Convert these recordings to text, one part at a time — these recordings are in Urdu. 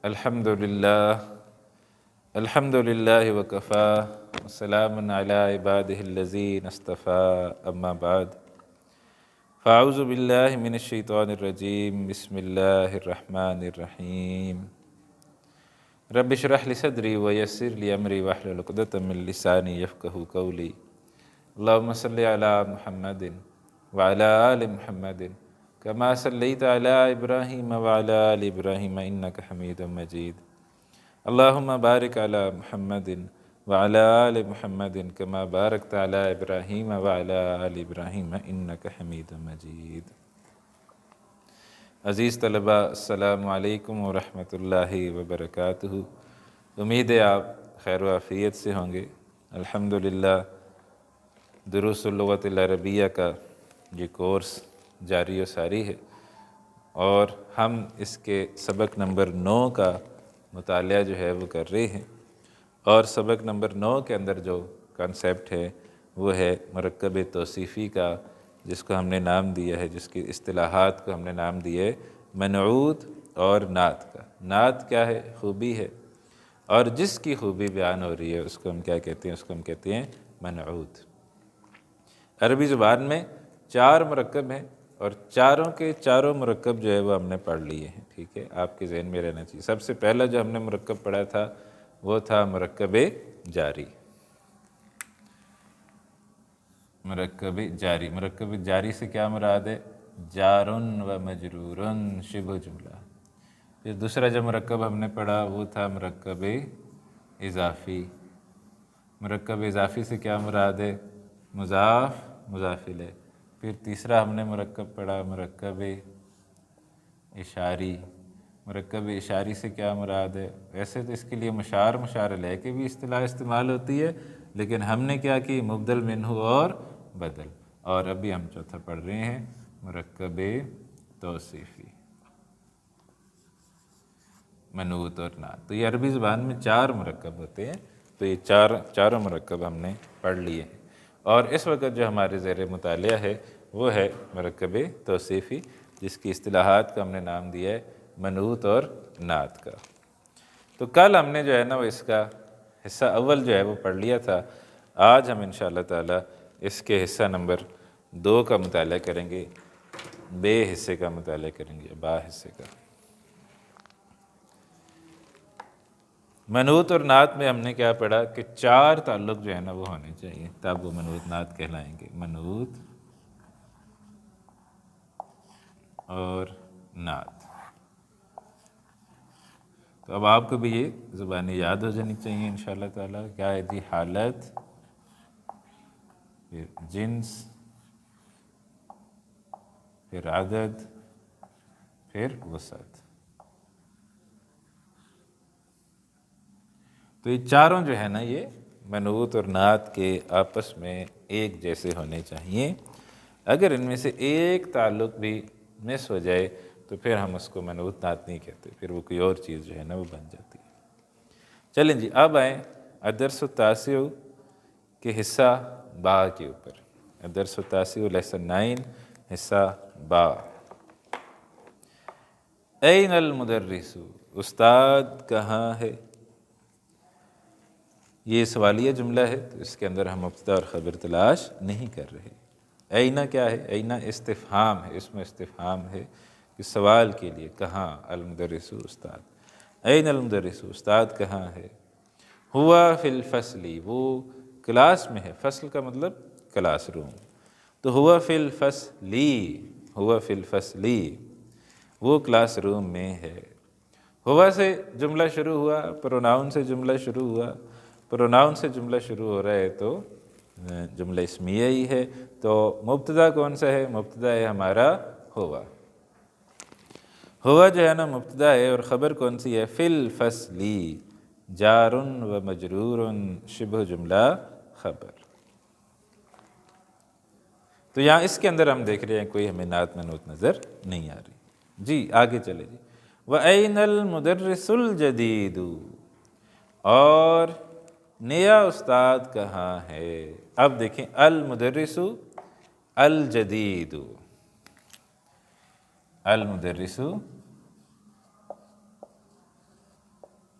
الحمد للہ وکفا وسلام علی عبادہ الذین اصطفیٰ اما بعد فاعوذ باللہ من الشیطان الرجیم بسم اللہ الرحمن الرحیم رب اشرح لی صدری ویسر لی امری واحلل عقدۃ من لسانی یفقہوا قولی اللہم صلی علی محمد وعلی آل محمد کما صلیت علی ابراہیم وعلی آل ابراہیم انک حمید مجید اللہم بارک علی محمد وعلی آل محمد کما بارکت علی ابراہیم وعلی آل ابراہیم انک حمید مجید۔ عزیز طلباء، السلام علیکم ورحمۃ اللہ وبرکاتہ۔ امید ہے آپ خیر و عافیت سے ہوں گے۔ الحمدللہ دروس اللغۃ العربیہ کا یہ کورس جاری و ساری ہے اور ہم اس کے سبق نمبر 9 کا مطالعہ جو ہے وہ کر رہے ہیں، اور سبق نمبر 9 کے اندر جو کانسیپٹ ہے وہ ہے مرکب توصیفی کا، جس کو ہم نے نام دیا ہے، جس کی اصطلاحات کو ہم نے نام دیا ہے منعوت اور نعت کا۔ نعت کیا ہے؟ خوبی ہے، اور جس کی خوبی بیان ہو رہی ہے اس کو ہم کیا کہتے ہیں؟ اس کو ہم کہتے ہیں منعوت۔ عربی زبان میں 4 مرکب ہیں اور چاروں کے چاروں مرکب جو ہے وہ ہم نے پڑھ لیے ہیں، ٹھیک ہے؟ آپ کے ذہن میں رہنا چاہیے۔ سب سے پہلا جو ہم نے مرکب پڑھا تھا وہ تھا مرکب جاری۔ مرکب جاری، مرکب جاری سے کیا مراد ہے؟ جار و مجرور، شبہ جملہ۔ پھر دوسرا جو مرکب ہم نے پڑھا وہ تھا مرکب اضافی۔ مرکب اضافی سے کیا مراد ہے؟ مضاف، مضاف الیہ۔ پھر تیسرا ہم نے مرکب پڑھا مرکب اشاری۔ مرکب اشاری سے کیا مراد ہے؟ ویسے تو اس کے لیے مشار، مشار الیہ کی بھی اصطلاح استعمال ہوتی ہے، لیکن ہم نے کیا کی؟ مبدل منہ اور بدل۔ اور ابھی ہم چوتھا پڑھ رہے ہیں مرکب توصیفی، منعوت اور نعت۔ تو یہ عربی زبان میں 4 مرکب ہوتے ہیں، تو یہ چاروں مرکب ہم نے پڑھ لیے ہیں، اور اس وقت جو ہمارے زیر مطالعہ ہے وہ ہے مرکب توصیفی، جس کی اصطلاحات کا ہم نے نام دیا ہے منعوت اور نعت کا۔ تو کل ہم نے جو ہے نا وہ اس کا حصہ اول جو ہے وہ پڑھ لیا تھا۔ آج ہم انشاءاللہ تعالی اس کے حصہ نمبر 2 کا مطالعہ کریں گے، بے حصے کا مطالعہ کریں گے، با حصے کا۔ منعوت اور نعت میں ہم نے کیا پڑھا کہ 4 تعلق جو ہے نا وہ ہونے چاہیے، تب وہ منعوت نعت کہلائیں گے۔ منعوت اور نعت۔ تو اب آپ کو بھی یہ زبانی یاد ہو جانی چاہیے انشاءاللہ تعالی۔ کیا ہے جی؟ حالت، پھر جنس، پھر عدد، پھر وسعت۔ تو یہ چاروں جو ہے نا یہ منعوت اور نعت کے آپس میں ایک جیسے ہونے چاہیے۔ اگر ان میں سے ایک تعلق بھی مس ہو جائے تو پھر ہم اس کو منعوت نعت نہیں کہتے، پھر وہ کوئی اور چیز جو ہے نا وہ بن جاتی ہے۔ چلیں جی، اب آئیں الدرس التاسع کے حصہ با کے اوپر۔ الدرس التاسع لیسن 9 حصہ با۔ این المدرس، استاد کہاں ہے؟ یہ سوالیہ جملہ ہے، تو اس کے اندر ہم مبتدا اور خبر تلاش نہیں کر رہے۔ اینا کیا ہے؟ اینا استفہام ہے، اس میں استفہام ہے کہ سوال کے لیے، کہاں؟ المدرس، استاد۔ این المدرس، استاد کہاں ہے؟ ہوا فی الفصل، وہ کلاس میں ہے۔ فصل کا مطلب کلاس روم۔ تو ہوا فی الفصل، ہوا فی الفصل، وہ کلاس روم میں ہے۔ ہوا سے جملہ شروع ہوا، پروناؤن سے جملہ شروع ہوا۔ پروناؤن سے جملہ شروع ہو رہا ہے تو جملہ اسمیہ ہی ہے، تو مبتدا کون سا ہے؟ مبتدا ہے ہمارا ہوا۔ ہوا جو ہے نا مبتدا ہے، اور خبر کون سی ہے؟ فی الفصل، جار و مجرور، شبہ جملہ خبر۔ تو یہاں اس کے اندر ہم دیکھ رہے ہیں کوئی ہمیں نعت منعوت نظر نہیں آ رہی۔ جی آگے چلے جی۔ وَأَيْنَ الْمُدَرِّسُ الْجَدِيدُ، اور نیا استاد کہاں ہے؟ اب دیکھیں، المدرس الجدید، المدرس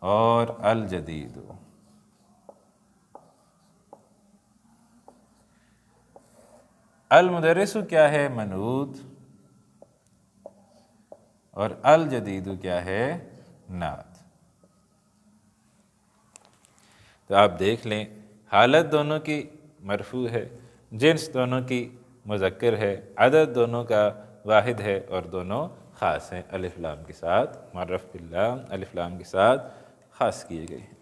اور الجدید. المدرس کیا ہے؟ منعوت. اور الجدید کیا ہے؟ نعت. تو آپ دیکھ لیں حالت دونوں کی مرفوع ہے، جنس دونوں کی مذکر ہے، عدد دونوں کا واحد ہے اور دونوں خاص ہیں، الف لام کے ساتھ، معرف باللام الف لام کے ساتھ خاص کیے گئے ہیں.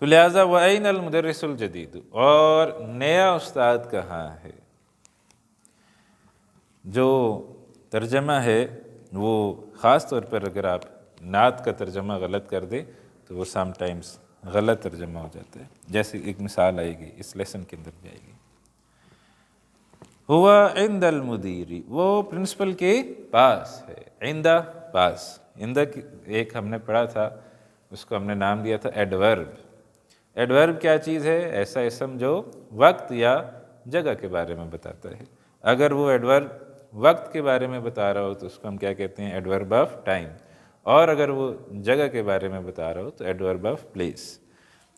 تو لہٰذا وَأَيْنَ الْمُدَرِّسُ الْجَدِيدُ، اور نیا استاد کہاں ہے؟ جو ترجمہ ہے وہ خاص طور پر اگر آپ نعت کا ترجمہ غلط کر دیں تو وہ سم ٹائمز غلط ترجمہ ہو جاتا ہے. جیسے ایک مثال آئے گی اس لیسن کے اندر بھی آئے گی. ہوا عند المدیری، وہ پرنسپل کے پاس ہے. عندہ پاس، عندہ ایک ہم نے پڑھا تھا، اس کو ہم نے نام دیا تھا ایڈورب. ایڈورب کیا چیز ہے؟ ایسا اسم جو وقت یا جگہ کے بارے میں بتاتا ہے. اگر وہ ایڈورب وقت کے بارے میں بتا رہا ہو تو اس کو ہم کیا کہتے ہیں؟ Adverb of time. اور اگر وہ جگہ کے بارے میں بتا رہا ہو تو ایڈورب آف پلیس.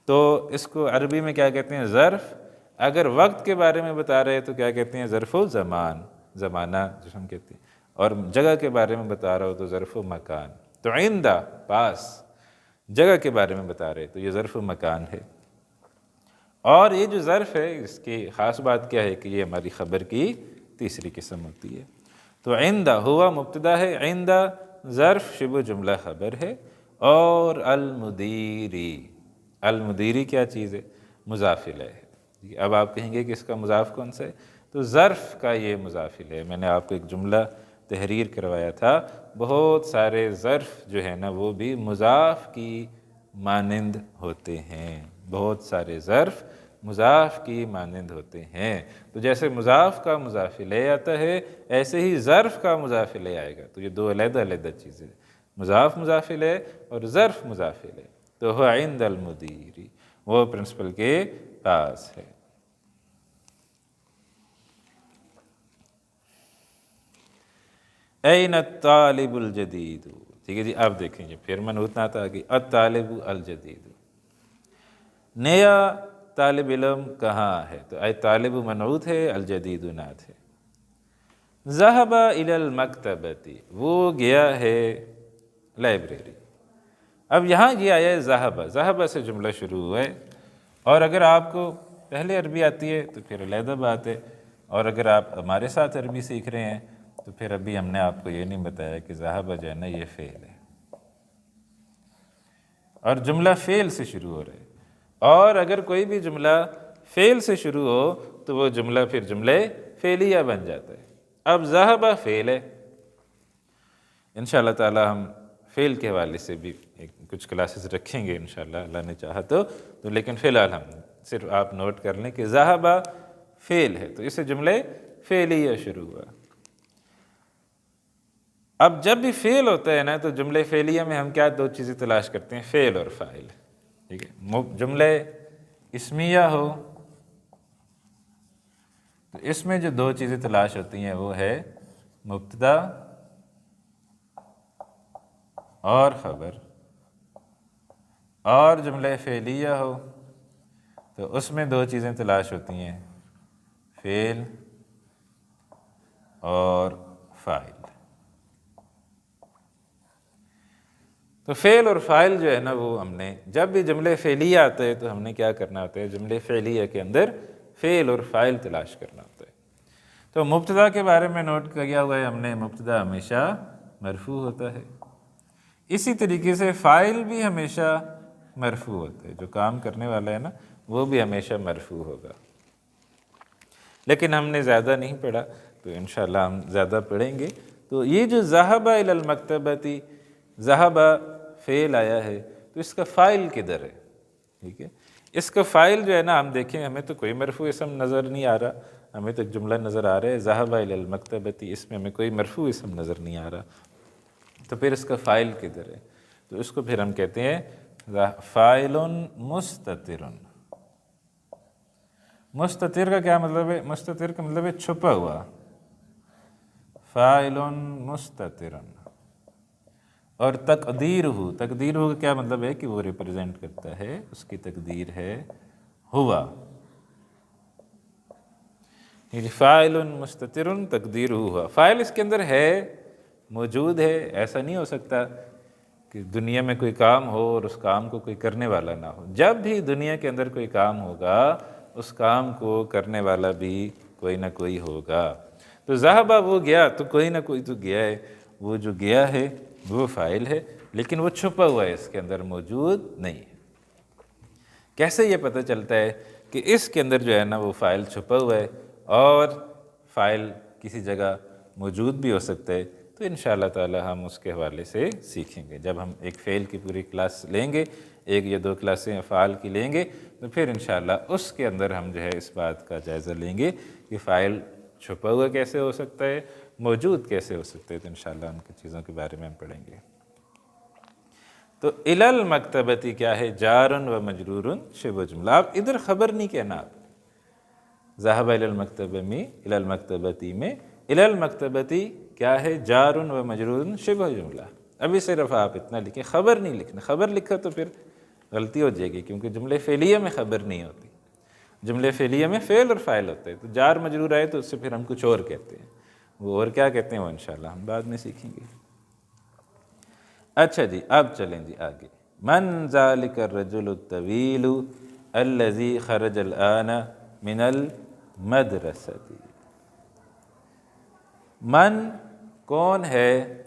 تو اس کو عربی میں کیا کہتے ہیں؟ ظرف. اگر وقت کے بارے میں بتا رہے تو کیا کہتے ہیں؟ ظرف و زمان، زمانہ جو ہم کہتے ہیں. اور جگہ کے بارے میں بتا رہا ہو تو ظرف و مکان. تو عندہ پاس، جگہ کے بارے میں بتا رہے تو یہ ظرف و مکان ہے. اور یہ جو ظرف ہے اس کی خاص بات کیا ہے کہ یہ ہماری خبر کی تیسری قسم ہوتی ہے. تو عندہ ہوا مبتدا ہے، عندہ ظرف شبہ جملہ خبر ہے، اور المدیری، المدیری کیا چیز ہے؟ مضاف الیہ ہے. اب آپ کہیں گے کہ اس کا مضاف کون سا ہے؟ تو ظرف کا یہ مضاف الیہ ہے. میں نے آپ کو ایک جملہ تحریر کروایا تھا، بہت سارے ظرف جو ہے نا وہ بھی مضاف کی مانند ہوتے ہیں. بہت سارے ظرف مضاف کی مانند ہوتے ہیں. تو جیسے مضاف کا مضاف الیہ آتا ہے ایسے ہی ظرف کا مضاف الیہ آئے گا. تو یہ دو علیحدہ علیحدہ چیزیں، مضاف مضاف الیہ اور ظرف مضاف الیہ. تو ہو عند المدیری، وہ پرنسپل کے پاس ہے. این الطالب الجدید، ٹھیک ہے جی. آپ دیکھیں گے پھر منعوت نعت آ گئی. الطالب الجدید، نیا طالب علم کہاں ہے؟ تو اے طالب منعوت ہے، الجدید نعت ہے. ذہب الی المکتبۃ، وہ گیا ہے لائبریری. اب یہاں یہ آیا ہے ذہب، ذہب سے جملہ شروع ہوا ہے. اور اگر آپ کو پہلے عربی آتی ہے تو پھر علیحدہ بات ہے، اور اگر آپ ہمارے ساتھ عربی سیکھ رہے ہیں تو پھر ابھی ہم نے آپ کو یہ نہیں بتایا کہ ذہب جو ہے نا یہ فعل ہے اور جملہ فعل سے شروع ہو رہا ہے. اور اگر کوئی بھی جملہ فعل سے شروع ہو تو وہ جملہ پھر جملے فعلیہ بن جاتا ہے. اب ذہب فعل ہے، انشاءاللہ تعالی ہم فعل کے حوالے سے بھی کچھ کلاسز رکھیں گے انشاءاللہ اللہ نے چاہا تو لیکن فی الحال ہم صرف آپ نوٹ کر لیں کہ ذہب فعل ہے تو اسے جملے فعلیہ شروع ہوا. اب جب بھی فعل ہوتا ہے نا تو جملے فعلیہ میں ہم کیا دو چیزیں تلاش کرتے ہیں؟ فعل اور فاعل. ٹھیک ہے، جملے اسمیہ ہو تو اس میں جو دو چیزیں تلاش ہوتی ہیں وہ ہے مبتدا اور خبر. اور جملے فعلیہ ہو تو اس میں دو چیزیں تلاش ہوتی ہیں، فعل اور فاعل. تو فعل اور فاعل جو ہے نا وہ ہم نے جب بھی جملے فعلیہ آتے ہیں تو ہم نے کیا کرنا ہوتا ہے؟ جملے فعلیہ کے اندر فعل اور فاعل تلاش کرنا ہوتا ہے. تو مبتدا کے بارے میں نوٹ کیا ہوا ہے ہم نے، مبتدا ہمیشہ مرفوع ہوتا ہے. اسی طریقے سے فاعل بھی ہمیشہ مرفوع ہوتا ہے، جو کام کرنے والا ہے نا وہ بھی ہمیشہ مرفوع ہوگا. لیکن ہم نے زیادہ نہیں پڑھا تو انشاءاللہ ہم زیادہ پڑھیں گے. تو یہ جو ذہب الی المکتبۃ، ذہب فعل آیا ہے تو اس کا فاعل کدھر ہے؟ ٹھیک ہے، اس کا فاعل جو ہے نا ہم دیکھیں ہمیں تو کوئی مرفوع اسم نظر نہیں آ رہا، ہمیں تو ایک جملہ نظر آ رہا ہے ذہب الی المکتبۃ، اس میں ہمیں کوئی مرفوع اسم نظر نہیں آ رہا. تو پھر اس کا فاعل کدھر ہے؟ تو اس کو پھر ہم کہتے ہیں فاعل مستتر. مستتر کا کیا مطلب ہے؟ مستتر کا مطلب ہے چھپا ہوا. فاعل مستتر. اور تقدیر ہو، تقدیر ہو کا کیا مطلب ہے کہ وہ ریپرزینٹ کرتا ہے، اس کی تقدیر ہے ہوا، فاعل مستتر تقدیر ہوا، فاعل اس کے اندر ہے، موجود ہے، ایسا نہیں ہو سکتا کہ دنیا میں کوئی کام ہو اور اس کام کو کوئی کرنے والا نہ ہو۔ جب بھی دنیا کے اندر کوئی کام ہوگا اس کام کو کرنے والا بھی کوئی نہ کوئی ہوگا۔ تو ذہبہ وہ گیا تو کوئی نہ کوئی تو گیا ہے، وہ جو گیا ہے وہ فاعل ہے، لیکن وہ چھپا ہوا ہے، اس کے اندر موجود نہیں ہے۔ کیسے یہ پتہ چلتا ہے کہ اس کے اندر جو ہے نا وہ فاعل چھپا ہوا ہے اور فاعل کسی جگہ موجود بھی ہو سکتا ہے؟ تو انشاءاللہ تعالی ہم اس کے حوالے سے سیکھیں گے۔ جب ہم ایک فعل کی پوری کلاس لیں گے، ایک یا دو کلاسیں افعال کی لیں گے، تو پھر انشاءاللہ اس کے اندر ہم جو ہے اس بات کا جائزہ لیں گے کہ فاعل چھپا ہوا کیسے ہو سکتا ہے، موجود کیسے ہو سکتا ہے۔ تو انشاءاللہ ان کی چیزوں کے بارے میں ہم پڑھیں گے۔ تو الی المکتبتی کیا ہے؟ جار و مجرور شبہ جملہ۔ آپ ادھر خبر نہیں کہنا، آپ ذهب الی المکتبہ میں، الی المکتبتی میں، الی المکتبتی کیا ہے؟ جار و مجرور شبہ جملہ۔ ابھی صرف آپ اتنا لکھیں، خبر نہیں لکھنا۔ خبر لکھا تو پھر غلطی ہو جائے گی، کیونکہ جملے فعلیہ میں خبر نہیں ہوتی، جملے فعلیہ میں فعل اور فاعل ہوتا ہے۔ تو جار مجرور آئے تو اس سے پھر ہم کچھ اور کہتے ہیں، وہ اور کیا کہتے ہیں وہ انشاءاللہ ہم بعد میں سیکھیں گے۔ اچھا جی، اب چلیں جی آگے۔ من ذالک الرجل الطویل الذی خرج الآن من المدرسۃ۔ من کون ہے؟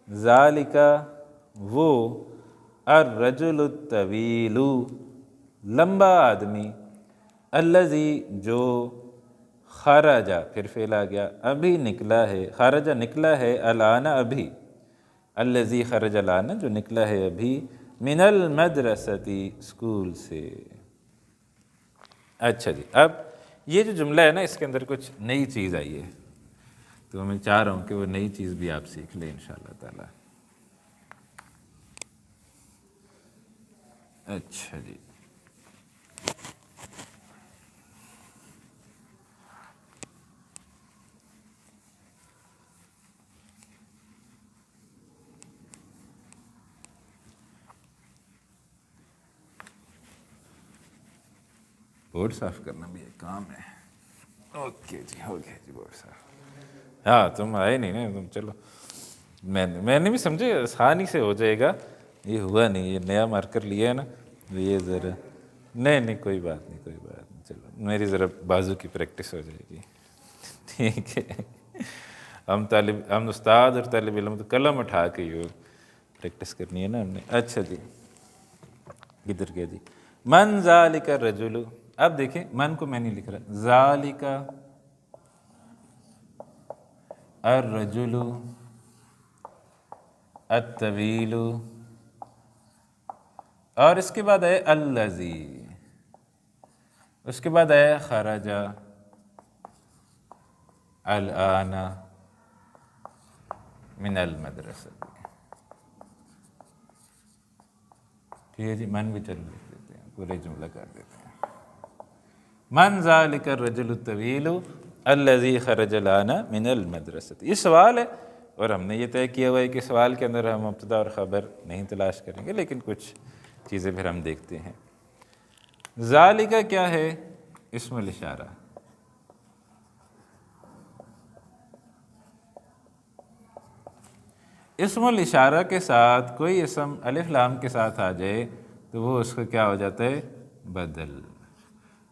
ذالک وہ، الرجل الطویل لمبا آدمی، الذی جو، خرج پھر فعل آ گیا، ابھی نکلا ہے، خرج نکلا ہے، الآن ابھی، الذی خرج الآن جو نکلا ہے ابھی، من المدرستی اسکول سے۔ اچھا جی، اب یہ جو جملہ ہے نا اس کے اندر کچھ نئی چیز آئی ہے، تو میں چاہ رہا ہوں کہ وہ نئی چیز بھی آپ سیکھ لیں انشاءاللہ تعالی۔ اچھا جی، بورڈ صاف کرنا بھی ایک کام ہے۔ اوکے جی، ہو گیا جی بورڈ صاف۔ ہاں تم آئے نہیں نا، تم چلو، میں نے بھی سمجھے آسانی سے ہو جائے گا، یہ ہوا نہیں، یہ نیا مارکر لیا ہے نا، یہ ذرا نہیں کوئی بات نہیں، کوئی بات نہیں، چلو میری ذرا بازو کی پریکٹس ہو جائے گی، ٹھیک ہے۔ ہم استاد اور طالب علم تو قلم اٹھا کے ہی پریکٹس کرنی ہے نا ہم نے۔ اچھا جی، کدھر گیا جی؟ من ذالک الرجل، اب دیکھیں من کو میں نہیں لکھ رہا، ذالک الرجل الطویل، اور اس کے بعد ہے الذی، اس کے بعد ہے خرج الآن من المدرسہ۔ ٹھیک ہے جی، من بھی چل لکھ دیتے ہیں، پورے جملہ کر دیتے ہیں۔ من ذالک الرجل الطویل الذی خرج الآن من المدرسہ۔ یہ سوال ہے، اور ہم نے یہ طے کیا ہوا ہے کہ سوال کے اندر ہم مبتدا اور خبر نہیں تلاش کریں گے، لیکن کچھ چیزیں پھر ہم دیکھتے ہیں۔ ذالک کیا ہے؟ اسم الاشارہ۔ اسم الاشارہ کے ساتھ کوئی اسم الف لام کے ساتھ آ جائے تو وہ اس کا کیا ہو جاتا ہے؟ بدل۔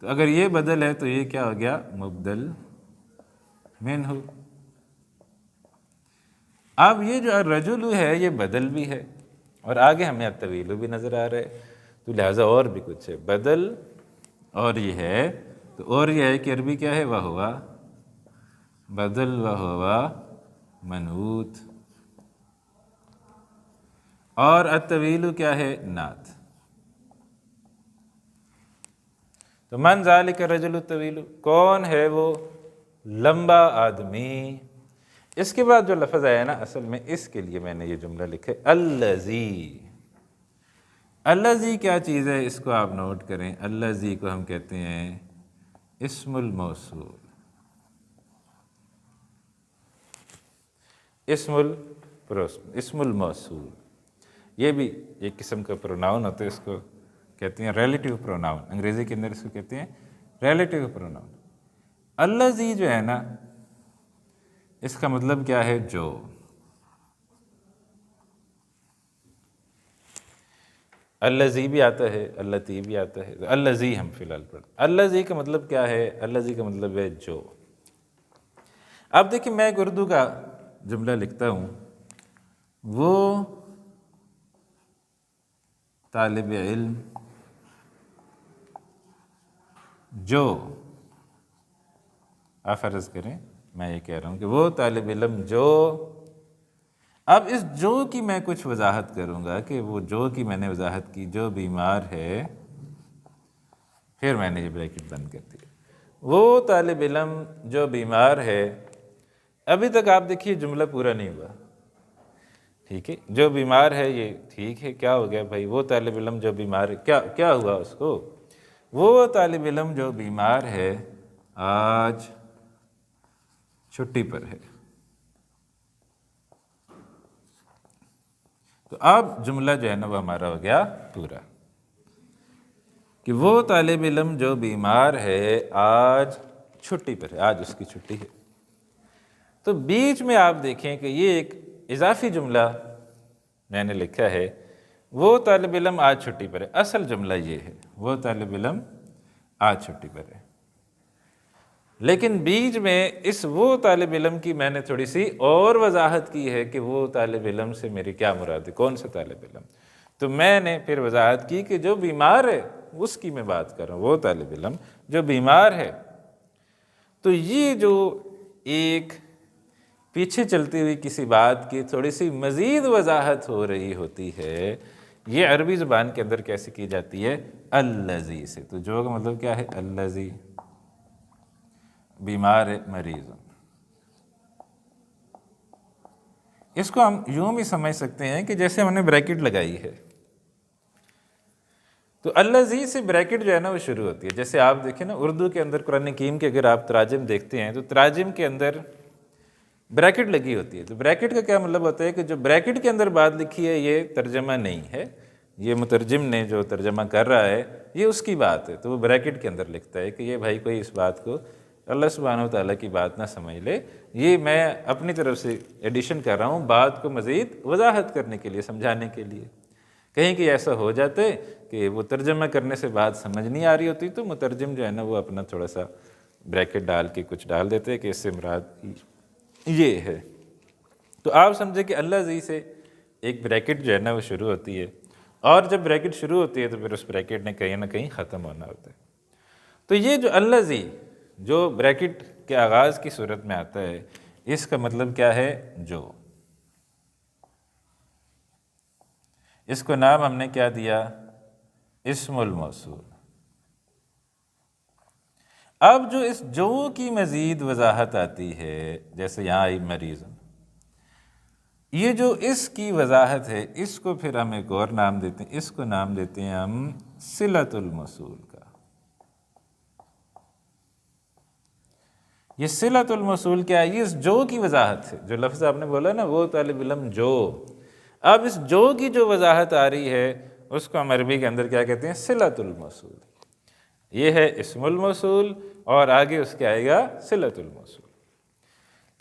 تو اگر یہ بدل ہے تو یہ کیا ہو گیا؟ مبدل منہ۔ اب یہ جو الرجل ہے یہ بدل بھی ہے، اور آگے ہمیں الطویل بھی نظر آ رہا ہے، تو لہٰذا اور بھی کچھ ہے، بدل اور یہ ہے، تو اور یہ ہے کہ عربی کیا ہے؟ وہوا، بدل وہوا منعوت، اور الطویل کیا ہے؟ نعت۔ تو من ذالک الرجل الطویل، کون ہے وہ لمبا آدمی؟ اس کے بعد جو لفظ آیا نا، اصل میں اس کے لیے میں نے یہ جملہ لکھا ہے، الذی۔ الذی کیا چیز ہے؟ اس کو آپ نوٹ کریں، الذی کو ہم کہتے ہیں اسم الموصول، اسم الموصول۔ یہ بھی ایک قسم کا پروناؤن ہوتا ہے، اس کو کہتے ہیں ریلیٹیو پروناؤن، انگریزی کے اندر اس کو کہتے ہیں ریلیٹیو پروناؤن۔ الذی جو ہے نا، اس کا مطلب کیا ہے؟ جو۔ الذی بھی آتا ہے، اللتی بھی آتا ہے، الذی ہم فی الحال پڑھ۔ الذی کا مطلب کیا ہے؟ الذی کا مطلب ہے جو۔ اب دیکھیں، میں ایک اردو کا جملہ لکھتا ہوں، وہ طالب علم جو، آپ فرض کریں میں یہ کہہ رہا ہوں کہ وہ طالب علم جو، اب اس جو کی میں کچھ وضاحت کروں گا کہ وہ جو کی میں نے وضاحت کی، جو بیمار ہے، پھر میں نے یہ بریکٹ بند کر دی، وہ طالب علم جو بیمار ہے۔ ابھی تک آپ دیکھیے جملہ پورا نہیں ہوا، ٹھیک ہے؟ جو بیمار ہے یہ ٹھیک ہے، کیا ہو گیا بھائی؟ وہ طالب علم جو بیمار ہے، کیا ہوا اس کو؟ وہ طالب علم جو بیمار ہے آج چھٹی پر ہے۔ تو اب جملہ جو ہے نا وہ ہمارا ہو گیا پورا، کہ وہ طالب علم جو بیمار ہے آج چھٹی پر ہے، آج اس کی چھٹی ہے۔ تو بیچ میں آپ دیکھیں کہ یہ ایک اضافی جملہ میں نے لکھا ہے، وہ طالب علم آج چھٹی پر ہے۔ اصل جملہ یہ ہے، وہ طالب علم آج چھٹی پر ہے، لیکن بیچ میں اس وہ طالب علم کی میں نے تھوڑی سی اور وضاحت کی ہے کہ وہ طالب علم سے میری کیا مراد ہے، کون سا طالب علم؟ تو میں نے پھر وضاحت کی کہ جو بیمار ہے اس کی میں بات کر رہا ہوں، وہ طالب علم جو بیمار ہے۔ تو یہ جو ایک پیچھے چلتی ہوئی کسی بات کی تھوڑی سی مزید وضاحت ہو رہی ہوتی ہے، یہ عربی زبان کے اندر کیسے کی جاتی ہے؟ الذی سے۔ تو جو کا مطلب کیا ہے؟ الذی، بیمار ہے، مریض۔ اس کو ہم یوں بھی سمجھ سکتے ہیں کہ جیسے ہم نے بریکٹ لگائی ہے، تو الذی سے بریکٹ جو ہے نا وہ شروع ہوتی ہے۔ جیسے آپ دیکھیں نا اردو کے اندر قرآن حکیم کے اگر آپ تراجم دیکھتے ہیں تو تراجم کے اندر بریکٹ لگی ہوتی ہے۔ تو بریکٹ کا کیا مطلب ہوتا ہے کہ جو بریکٹ کے اندر بات لکھی ہے یہ ترجمہ نہیں ہے، یہ مترجم نے جو ترجمہ کر رہا ہے یہ اس کی بات ہے، تو وہ بریکٹ کے اندر لکھتا ہے کہ یہ بھائی کوئی اس بات کو اللہ سبحانہ وتعالیٰ کی بات نہ سمجھ لے، یہ میں اپنی طرف سے ایڈیشن کر رہا ہوں بات کو مزید وضاحت کرنے کے لیے، سمجھانے کے لیے۔ کہیں کہ ایسا ہو جاتا ہے کہ وہ ترجمہ کرنے سے بات سمجھ نہیں آ رہی ہوتی تو مترجم جو ہے نا وہ اپنا تھوڑا سا بریکٹ ڈال کے کچھ ڈال دیتے کہ اس سے مراد یہ ہے۔ تو آپ سمجھے کہ الذی سے ایک بریکٹ جو ہے نا وہ شروع ہوتی ہے، اور جب بریکٹ شروع ہوتی ہے تو پھر اس بریکٹ نے کہیں نہ کہیں ختم ہونا ہوتا ہے۔ تو یہ جو الذی جو بریکٹ کے آغاز کی صورت میں آتا ہے، اس کا مطلب کیا ہے؟ جو۔ اس کو نام ہم نے کیا دیا؟ اسم الموصول۔ اب جو اس جو کی مزید وضاحت آتی ہے، جیسے یہاں آئی مریض، یہ جو اس کی وضاحت ہے اس کو پھر ہم ایک اور نام دیتے ہیں، اس کو نام دیتے ہیں ہم صلۃ الموصول کا۔ یہ صلۃ الموصول کیا ہے؟ یہ اس جو کی وضاحت ہے، جو لفظ آپ نے بولا نا وہ طالب علم جو، اب اس جو کی جو وضاحت آ رہی ہے اس کو ہم عربی کے اندر کیا کہتے ہیں؟ صلۃ الموصول۔ یہ ہے اسم الموصول اور آگے اس کے آئے گا صلۃ الموصول۔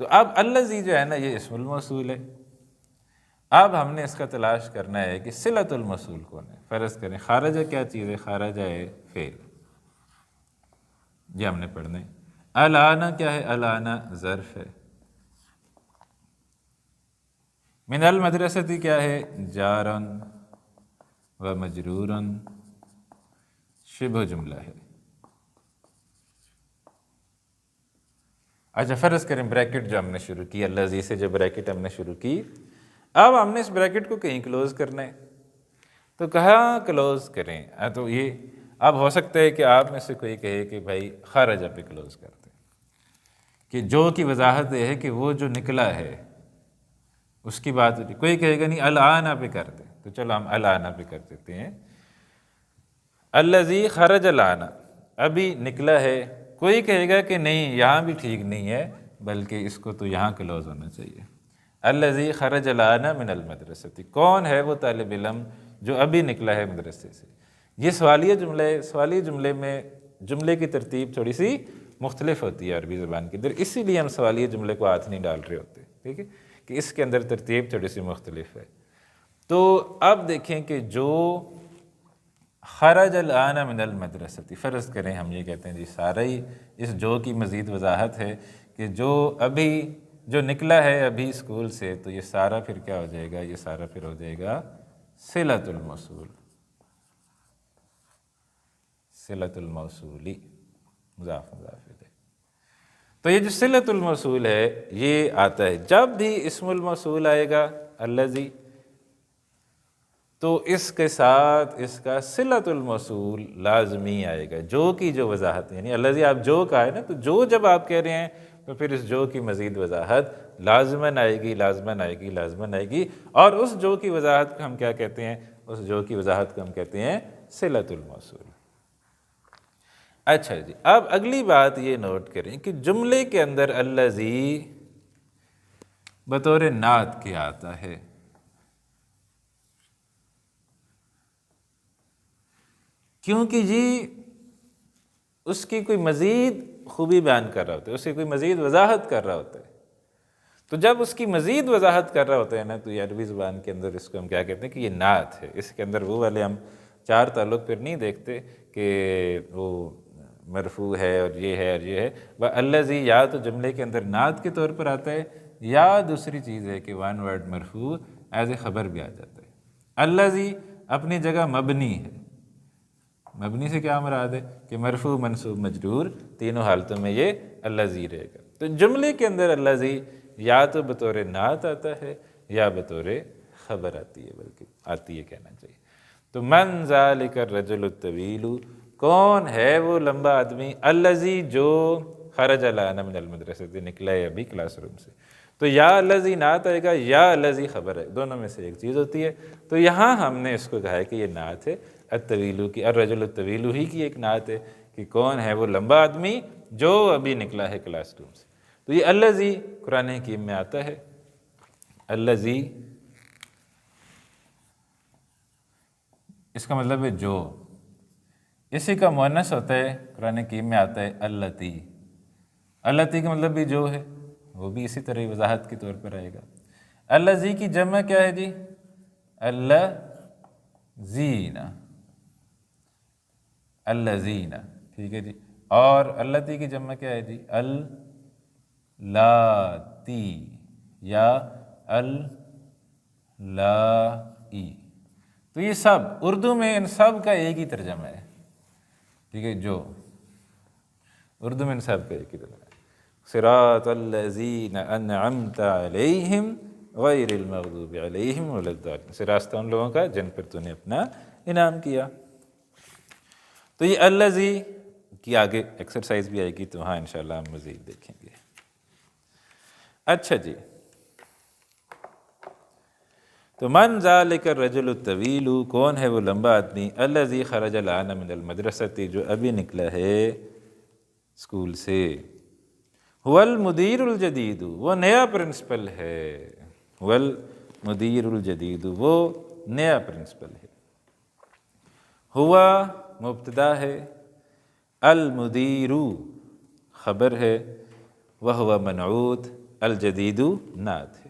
تو اب الذی جو ہے نا یہ اسم الموصول ہے، اب ہم نے اس کا تلاش کرنا ہے کہ صلۃ الموصول کون ہے۔ فرض کریں خارجہ کیا چیز ہے؟ خارجہ ہے فعل، یہ ہم نے پڑھنا ہے۔ الآن کیا ہے؟ الآن ظرف ہے۔ من المدرسۃ کیا ہے؟ جارن و مجرورن، شبہ جملہ ہے۔ اچھا فرض کریں بریکٹ جو ہم نے شروع کی، الذی سے جو بریکٹ ہم نے شروع کی، اب ہم نے اس بریکٹ کو کہیں کلوز کرنا ہے، تو کہاں کلوز کریں؟ تو یہ اب ہو سکتا ہے کہ آپ میں سے کوئی کہے کہ بھائی خارجہ پہ کلوز کرتے ہیں، کہ جو کی وضاحت یہ ہے کہ وہ جو نکلا ہے اس کی بات ہوتی۔ کوئی کہے گا نہیں الآن پہ کرتے، تو چلو ہم الآن پہ کر دیتے ہیں۔ الذی خرج الآن، ابھی نکلا ہے۔ کوئی کہے گا کہ نہیں یہاں بھی ٹھیک نہیں ہے، بلکہ اس کو تو یہاں کلوز ہونا چاہیے۔ الذی خرج الآن من المدرسۃ، کون ہے وہ طالب علم جو ابھی نکلا ہے مدرسے سے۔ یہ سوالیہ جملے میں جملے کی ترتیب تھوڑی سی مختلف ہوتی ہے عربی زبان کے اندر، اسی لیے ہم سوالیہ جملے کو ہاتھ نہیں ڈال رہے ہوتے، ٹھیک ہے، کہ اس کے اندر ترتیب تھوڑی سی مختلف ہے۔ تو اب دیکھیں کہ جو خرج الآن من المدرسۃ، فرض کریں ہم یہ کہتے ہیں جی سارا ہی اس جو کی مزید وضاحت ہے کہ جو نکلا ہے ابھی اسکول سے، تو یہ سارا پھر کیا ہو جائے گا، یہ سارا پھر ہو جائے گا صلۃ الموصول، صلۃ الموصولی، مضاف مضاف الیہ۔ تو یہ جو صلۃ الموصول ہے یہ آتا ہے جب بھی اسم الموصول آئے گا الذی، تو اس کے ساتھ اس کا صلۃ الموصول لازمی آئے گا، جو کی جو وضاحت، یعنی الذی آپ جو کا ہے نا، تو جو جب آپ کہہ رہے ہیں تو پھر اس جو کی مزید وضاحت لازماً آئے گی، لازماً آئے گی، لازماً آئے گی، اور اس جو کی وضاحت کو ہم کیا کہتے ہیں، اس جو کی وضاحت کو ہم کہتے ہیں صلۃ الموصول۔ اچھا جی، اب اگلی بات یہ نوٹ کریں کہ جملے کے اندر الذی بطور نعت کے آتا ہے، کیونکہ جی اس کی کوئی مزید خوبی بیان کر رہا ہوتا ہے، اس کی کوئی مزید وضاحت کر رہا ہوتا ہے۔ تو جب اس کی مزید وضاحت کر رہا ہوتا ہے نا، تو یہ عربی زبان کے اندر اس کو ہم کیا کہتے ہیں کہ یہ نعت ہے۔ اس کے اندر وہ والے ہم چار تعلق پھر نہیں دیکھتے کہ وہ مرفوع ہے اور یہ ہے اور یہ ہے، الذی یا تو جملے کے اندر نعت کے طور پر آتا ہے، یا دوسری چیز ہے کہ ون ورڈ مرفوع ایز اے خبر بھی آ جاتا ہے۔ الذی اپنی جگہ مبنی ہے، مبنی سے کیا مراد ہے کہ مرفوع منصوب مجرور تینوں حالتوں میں یہ الذی رہے گا۔ تو جملے کے اندر الذی یا تو بطور نعت آتا ہے یا بطور خبر آتی ہے، بلکہ آتی ہے کہنا چاہیے۔ تو من ذالک الرجل الطویل، کون ہے وہ لمبا آدمی، الذی جو خرج الآن من المدرسۃ، نکلا ہے ابھی کلاس روم سے۔ تو یا الذی نعت آئے گا یا الذی خبر ہے، دونوں میں سے ایک چیز ہوتی ہے۔ تو یہاں ہم نے اس کو کہا ہے کہ یہ نعت ہے، الطویل کی، الرجل الطویل ہی کی ایک نعت ہے کہ کون ہے وہ لمبا آدمی جو ابھی نکلا ہے کلاس روم سے۔ تو یہ الذی قرآن حکیم میں آتا ہے، الذی اس کا مطلب ہے جو، اسی کا مؤنث ہوتا ہے قرآن حکیم میں آتا ہے اللاتی، اللاتی کا مطلب بھی جو ہے، وہ بھی اسی طرح وضاحت کے طور پر آئے گا۔ الذی کی جمع کیا ہے جی، الذین، الذین، ٹھیک ہے جی، اور اللاتی کی جمع کیا ہے جی، اللاتی یا اللائی۔ تو یہ سب اردو میں ان سب کا ایک ہی ترجمہ ہے، ٹھیک ہے، جو اردو میں ان سب کا ایک ہی ترجمہ ہے، صراط الذین انعمت علیہم غیر المغضوب علیہم ولا الضالین، سے راستہ ان لوگوں کا جن پر تو نے اپنا انعام کیا۔ تو یہ الذی کی آگے ایکسرسائز بھی آئے گی، تو ہاں انشاءاللہ ہم مزید دیکھیں گے۔ اچھا جی، تو من ذالک الرجل الطویل، کون ہے وہ لمبا آدمی، الذی خرج الآن من المدرسۃ، جو ابھی نکلا ہے اسکول سے، هو المدیر الجدید، وہ نیا پرنسپل ہے، هو المدیر الجدید، وہ نیا پرنسپل ہے۔ ہوا مبتدا ہے، المدیر خبر ہے، وہو منعوت، الجدید نعت ہے۔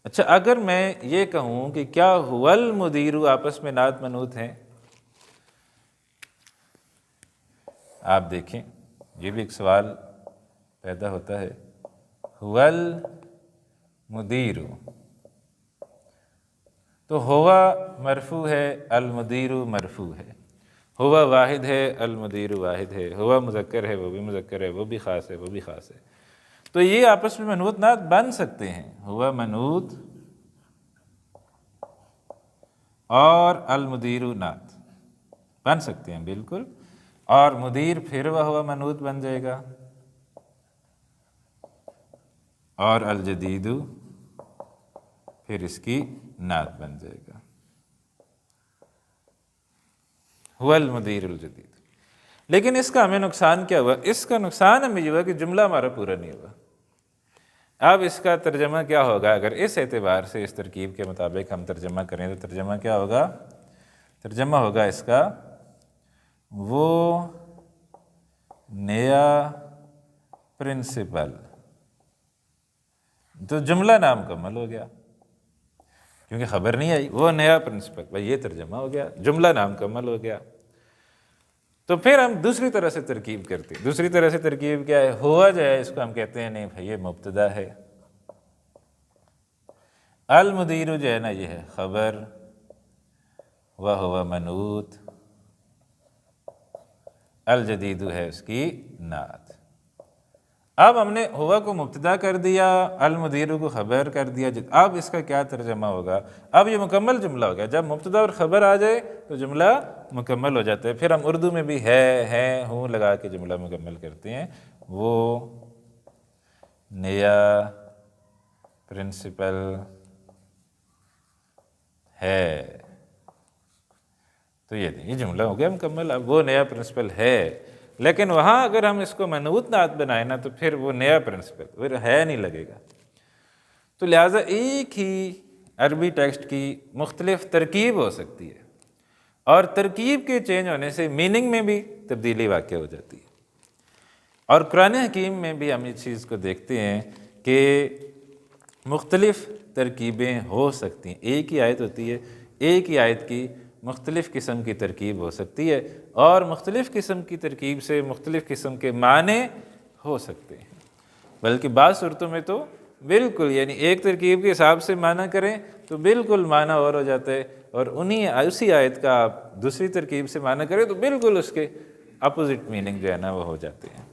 اچھا، اگر میں یہ کہوں کہ کیا هو المدیر آپس میں نعت منعوت ہیں، آپ دیکھیں یہ بھی ایک سوال پیدا ہوتا ہے۔ هو المدیر، تو ہوا مرفوع ہے، المدیر مرفوع ہے، ہوا واحد ہے، المدیر واحد ہے، ہوا مذکر ہے، وہ بھی مذکر ہے، وہ بھی خاص ہے، وہ بھی خاص ہے۔ تو یہ آپس میں منعوت نعت بن سکتے ہیں، ہوا منعوت اور المدیر نعت بن سکتے ہیں بالکل، اور مدیر پھر وہ ہوا منعوت بن جائے گا، اور الجدید پھر اس کی نعت بن جائے گا، هو المدیر الجدید۔ لیکن اس کا ہمیں نقصان کیا ہوا، اس کا نقصان ہمیں یہ ہوا کہ جملہ ہمارا پورا نہیں ہوا۔ اب اس کا ترجمہ کیا ہوگا؟ اگر اس اعتبار سے اس ترکیب کے مطابق ہم ترجمہ کریں تو ترجمہ کیا ہوگا؟ ترجمہ ہوگا اس کا وہ نیا پرنسپل. تو جملہ نامکمل ہو گیا کیونکہ خبر نہیں آئی. وہ نیا پرنسپل، بھائی یہ ترجمہ ہو گیا، جملہ نامکمل ہو گیا. تو پھر ہم دوسری طرح سے ترکیب کرتے ہیں. دوسری طرح سے ترکیب کیا ہے؟ ہوا جو ہے اس کو ہم کہتے ہیں نہیں بھائی یہ مبتدا ہے، المدیر جو ہے نا یہ ہے خبر، وہو منعوت، الجدید ہے اس کی نعت. اب ہم نے ہوا کو مبتدا کر دیا، المدیر کو خبر کر دیا. اب اس کا کیا ترجمہ ہوگا؟ اب یہ مکمل جملہ ہو گیا. جب مبتدا اور خبر آ جائے تو جملہ مکمل ہو جاتا ہے. پھر ہم اردو میں بھی ہے ہوں لگا کے جملہ مکمل کرتے ہیں. وہ نیا پرنسپل ہے، تو یہ جملہ ہو گیا مکمل. اب وہ نیا پرنسپل ہے، لیکن وہاں اگر ہم اس کو منعوت نعت بنائیں نا تو پھر وہ نیا پرنسپل پھر ہے نہیں لگے گا. تو لہٰذا ایک ہی عربی ٹیکسٹ کی مختلف ترکیب ہو سکتی ہے، اور ترکیب کے چینج ہونے سے میننگ میں بھی تبدیلی واقع ہو جاتی ہے. اور قرآن حکیم میں بھی ہم اس چیز کو دیکھتے ہیں کہ مختلف ترکیبیں ہو سکتی ہیں. ایک ہی آیت ہوتی ہے، ایک ہی آیت کی مختلف قسم کی ترکیب ہو سکتی ہے، اور مختلف قسم کی ترکیب سے مختلف قسم کے معنی ہو سکتے ہیں. بلکہ بعض صورتوں میں تو بالکل یعنی ایک ترکیب کے حساب سے معنی کریں تو بالکل معنی اور ہو جاتا ہے، اور اسی آیت کا آپ دوسری ترکیب سے معنی کریں تو بالکل اس کے اپوزٹ میننگ جو ہے نا وہ ہو جاتے ہیں.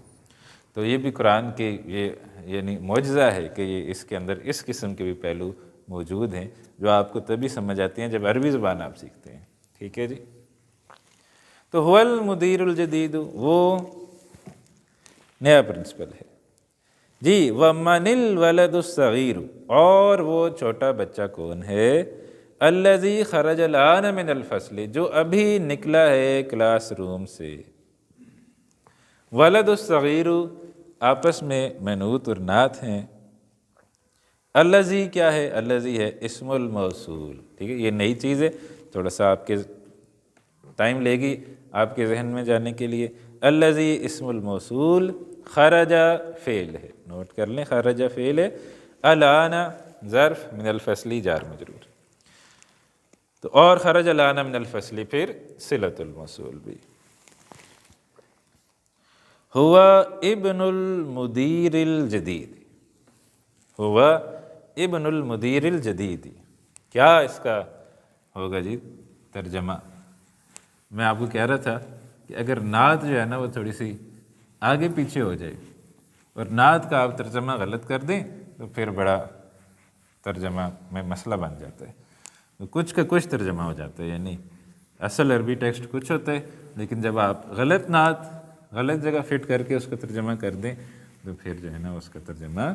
تو یہ بھی قرآن کے یہ یعنی معجزہ ہے کہ یہ اس کے اندر اس قسم کے بھی پہلو موجود ہیں جو آپ کو تبھی سمجھ آتے ہیں جب عربی زبان آپ سیکھتے ہیں. ٹھیک ہے جی. تو هو المدیر الجدید وہ نیا پرنسپل ہے جی. وَمَنِ الْوَلَدُ الصَّغِيرُ اور وہ چھوٹا بچہ کون ہے؟ الَّذِي خَرَجَ الْآنَ مِنَ الْفَصْلِ جو ابھی نکلا ہے کلاس روم سے. ولد الصغیر آپس میں منعوت اور نعت ہیں. الذی کیا ہے؟ الذی ہے اسم الموصول. ٹھیک ہے، یہ نئی چیز ہے، تھوڑا سا آپ کے ٹائم لے گی آپ کے ذہن میں جانے کے لیے. الذی اسم الموصول، خرج فعل ہے، نوٹ کر لیں خرج فعل ہے، الآن ظرف، من الفصل جار مجرور. تو اور خرج الآن من الفصل پھر صلۃ الموصول بھی. ہوا ابن المدیر الجدید، ہوا ابن المدیر الجدید. کیا اس کا ہوگا جی ترجمہ؟ میں آپ کو کہہ رہا تھا کہ اگر نعت جو ہے نا وہ تھوڑی سی آگے پیچھے ہو جائے اور نعت کا آپ ترجمہ غلط کر دیں تو پھر بڑا ترجمہ میں مسئلہ بن جاتا ہے. تو کچھ کا کچھ ترجمہ ہو جاتا ہے، یعنی اصل عربی ٹیکسٹ کچھ ہوتا ہے، لیکن جب آپ غلط نعت غلط جگہ فٹ کر کے اس کا ترجمہ کر دیں تو پھر جو ہے نا اس کا ترجمہ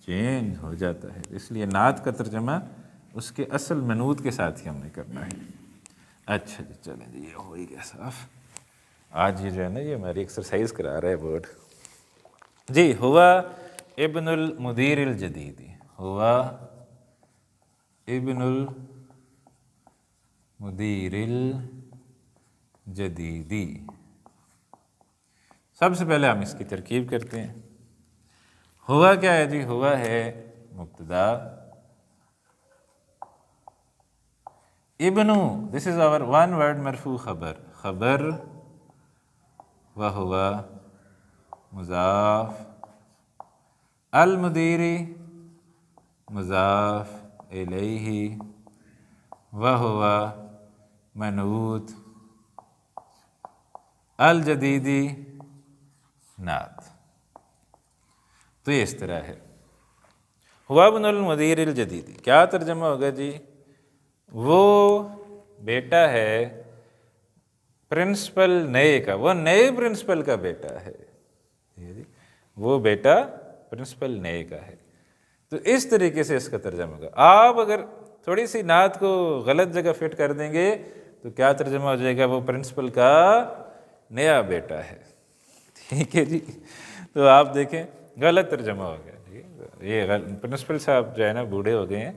چینج ہو جاتا ہے. اس لیے نعت کا ترجمہ اس کے اصل منعوت کے ساتھ ہی ہم نے کرنا ہے. اچھا جی چلیں جی، یہ ہو ہی گیا صاف. آج یہ جو ہے نا یہ ہماری ایکسرسائز کرا رہا ہے بورڈ جی. ہوا ابن المدیر الجدید، ہوا ابن المدیر الجدیدی. سب سے پہلے ہم اس کی ترکیب کرتے ہیں. ہوا کیا ہے جی؟ ہوا ہے مبتدا، ابن دس از آور ون ورڈ مرفوع خبر، خبر وہوا مضاف، المدیری مضاف الیہ، وہوا منعوت، الجدیدی نعت. تو یہ اس طرح ہے. ہوا ابن المدیر الجدیدی کیا ترجمہ ہوگا جی؟ وہ بیٹا ہے پرنسپل نئے کا، وہ نئے پرنسپل کا بیٹا ہے. وہ بیٹا پرنسپل نئے کا ہے. تو اس طریقے سے اس کا ترجمہ ہوگا. آپ اگر تھوڑی سی نعت کو غلط جگہ فٹ کر دیں گے تو کیا ترجمہ ہو جائے گا؟ وہ پرنسپل کا نیا بیٹا ہے. ٹھیک ہے جی. تو آپ دیکھیں غلط ترجمہ ہو گیا. ٹھیک گے. یہ پرنسپل صاحب جو ہے نا بوڑھے ہو گئے ہیں,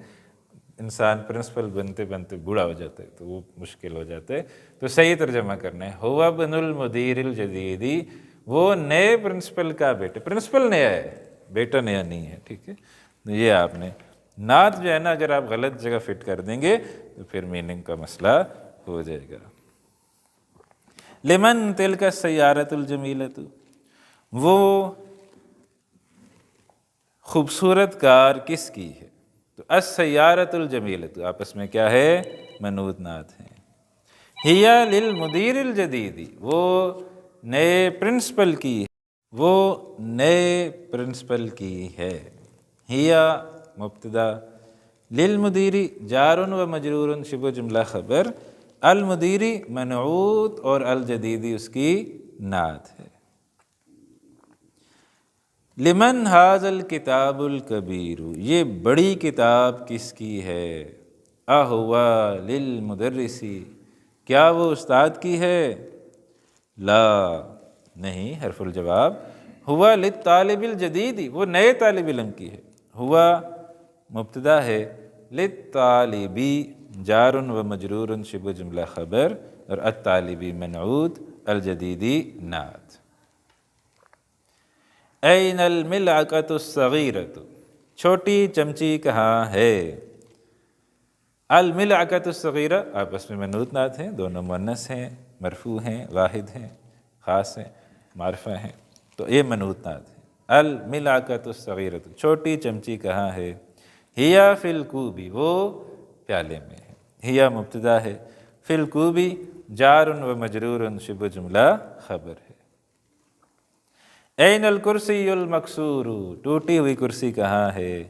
انسان پرنسپل بنتے بنتے بوڑھا ہو جاتا ہے تو وہ مشکل ہو جاتا ہے. تو صحیح ترجمہ کرنا ہے, ہوا ابن المدیر الجدیدی, وہ نئے پرنسپل کا بیٹا. پرنسپل نیا ہے, بیٹا نیا نہیں ہے, ٹھیک ہے. تو یہ آپ نے نعت جو ہے نا اگر آپ غلط جگہ فٹ کر دیں گے تو پھر میننگ کا مسئلہ ہو جائے گا. لمن تلک السیارۃ الجمیلۃ, وہ خوبصورت کار کس کی ہے. تو السیارۃ الجمیلۃ آپس میں کیا ہے, منعوت نعت ہیں. ہی للمدیر الجدید, وہ نئے پرنسپل کی, وہ نئے پرنسپل کی ہے. ہی مبتدا, للمدیری جار و مجرور شبہ جملہ خبر, المدیری منعوت اور الجدیدی اس کی نعت ہے. لمن ھذا الکتاب الکبیر, یہ بڑی کتاب کس کی ہے. اہو للمدرسی, کیا وہ استاد کی ہے. لا نہیں, حرف الجواب. ہوا للطالب الجدید, وہ نئے طالب علم کی ہے. ہوا مبتدا ہے, للطالبی جار و مجرور شبہ جملہ خبر, اور الطالبی منعوت, الجدیدی نعت. این الملعقۃ الصغیرۃ, چھوٹی چمچی کہاں ہے. الملعقۃ الصغیرہ آپس میں منعوت نعت ہیں, دونوں مؤنث ہیں, مرفوع ہیں, واحد ہیں, خاص ہیں, معرفہ ہیں, تو یہ منعوت نعت ہے. الملعقۃ الصغیرۃ, چھوٹی چمچی کہاں ہے. ہیا فی الکوب, وہ پیالے میں ہے. ہیا مبتدا ہے, فی الکوب جار و مجرور شبہ جملہ خبر ہے. این الکرسی المکسور, ٹوٹی ہوئی کرسی کہاں ہے.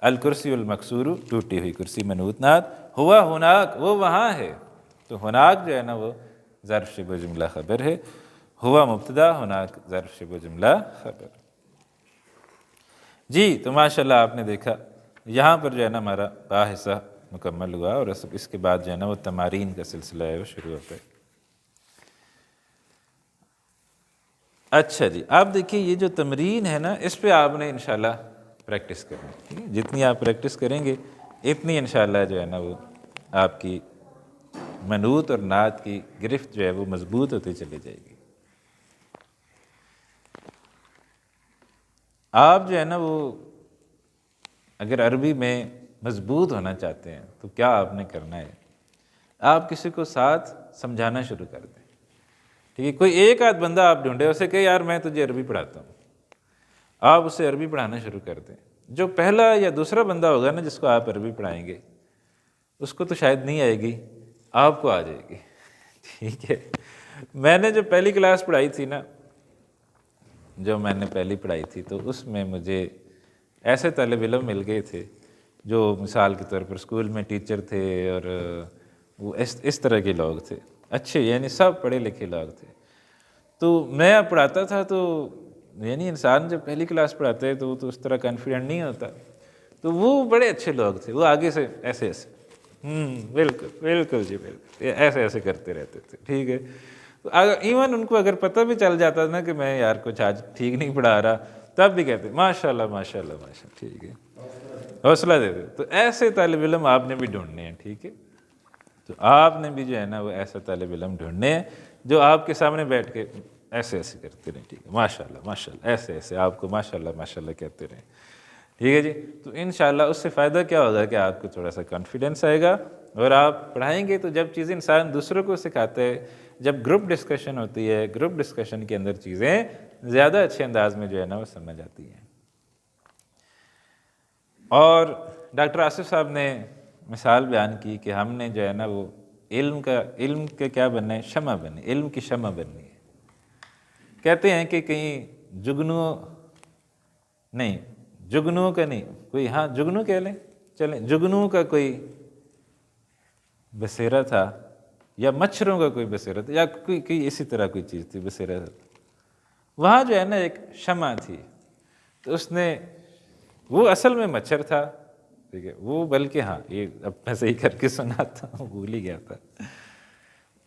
الکرسی المکسور, ٹوٹی ہوئی کرسی, منعوت نعت. ہوا ہناک, وہ وہاں ہے. تو ہناک جو ہے نا وہ ظرف شبہ جملہ خبر ہے. ہوا مبتدا, ہناک ظرف شبہ جملہ خبر. جی تو ماشاءاللہ آپ نے دیکھا یہاں پر جو ہے نا ہمارا حصہ مکمل ہوا, اور اس کے بعد جو ہے نا وہ تمارین کا سلسلہ ہے وہ شروع ہوتا ہے. اچھا جی, آپ دیکھیے یہ جو تمرین ہے نا اس پہ آپ نے انشاءاللہ پریکٹس کرنی ہے. جتنی آپ پریکٹس کریں گے اتنی انشاءاللہ جو ہے نا وہ آپ کی منعوت اور نعت کی گرفت جو ہے وہ مضبوط ہوتی چلی جائے گی. آپ جو ہے نا وہ اگر عربی میں مضبوط ہونا چاہتے ہیں تو کیا آپ نے کرنا ہے, آپ کسی کو ساتھ سمجھانا شروع کر دیں. ٹھیک ہے, کوئی ایک آدھ بندہ آپ ڈھونڈے, اسے کہ یار میں تجھے عربی پڑھاتا ہوں, آپ اسے عربی پڑھانا شروع کر دیں. جو پہلا یا دوسرا بندہ ہوگا نا جس کو آپ عربی پڑھائیں گے اس کو تو شاید نہیں آئے گی, آپ کو آ جائے گی. ٹھیک ہے, میں نے جو پہلی کلاس پڑھائی تھی نا, جو میں نے پہلی پڑھائی تھی, تو اس میں مجھے ایسے طالب علم مل گئے تھے جو مثال کے طور پر اسکول میں ٹیچر تھے, اور وہ اس طرح کے لوگ تھے, اچھے یعنی سب پڑھے لکھے لوگ تھے. تو میں پڑھاتا تھا تو یعنی انسان جب پہلی کلاس پڑھاتا ہے تو وہ تو اس طرح کانفیڈنٹ نہیں ہوتا. تو وہ بڑے اچھے لوگ تھے, وہ آگے سے ایسے ایسے بالکل بالکل جی بالکل ایسے ایسے کرتے رہتے تھے. ٹھیک ہے, ایون ان کو اگر پتہ بھی چل جاتا نا کہ میں یار کچھ آج ٹھیک نہیں پڑھا رہا, تب بھی کہتے ماشاء اللہ ماشاء اللہ ماشاء اللہ. ٹھیک ہے, حوصلہ دیتے. تو ایسے طالب علم آپ نے بھی ڈھونڈنے ہیں. ٹھیک ہے, تو آپ نے بھی جو ہے نا وہ ایسا طالب علم ڈھونڈنے ہیں جو آپ کے سامنے بیٹھ کے ایسے ایسے کرتے رہیں. ٹھیک ہے, ماشاء اللہ ماشاء اللہ, ایسے ایسے آپ کو ماشاء اللہ کہتے رہیں. ٹھیک ہے جی, تو انشاءاللہ اس سے فائدہ کیا ہوگا کہ آپ کو تھوڑا سا کانفیڈنس آئے گا, اور آپ پڑھائیں گے تو جب چیزیں انسان دوسروں کو سکھاتے ہے, جب گروپ ڈسکشن ہوتی ہے, گروپ ڈسکشن کے اندر چیزیں زیادہ اچھے انداز میں جو ہے نا وہ سمجھ آتی ہیں. اور ڈاکٹر آصف صاحب نے مثال بیان کی کہ ہم نے جو ہے نا وہ علم کا کیا بننا ہے, شمع بننی, علم کی شمع بننی ہے. کہتے ہیں کہ کہیں جگنو کا نہیں کوئی, ہاں جگنو کہہ لیں, چلیں جگنو کا کوئی بسیرا تھا, یا مچھروں کا کوئی بسیرا تھا, یا کوئی اسی طرح کوئی چیز تھی بسیرا تھا. وہاں جو ہے نا ایک شمع تھی, تو اس نے, وہ اصل میں مچھر تھا. ٹھیک ہے, وہ بلکہ ہاں یہ اب میں صحیح کر کے سناتا ہوں, بھول ہی گیا تھا.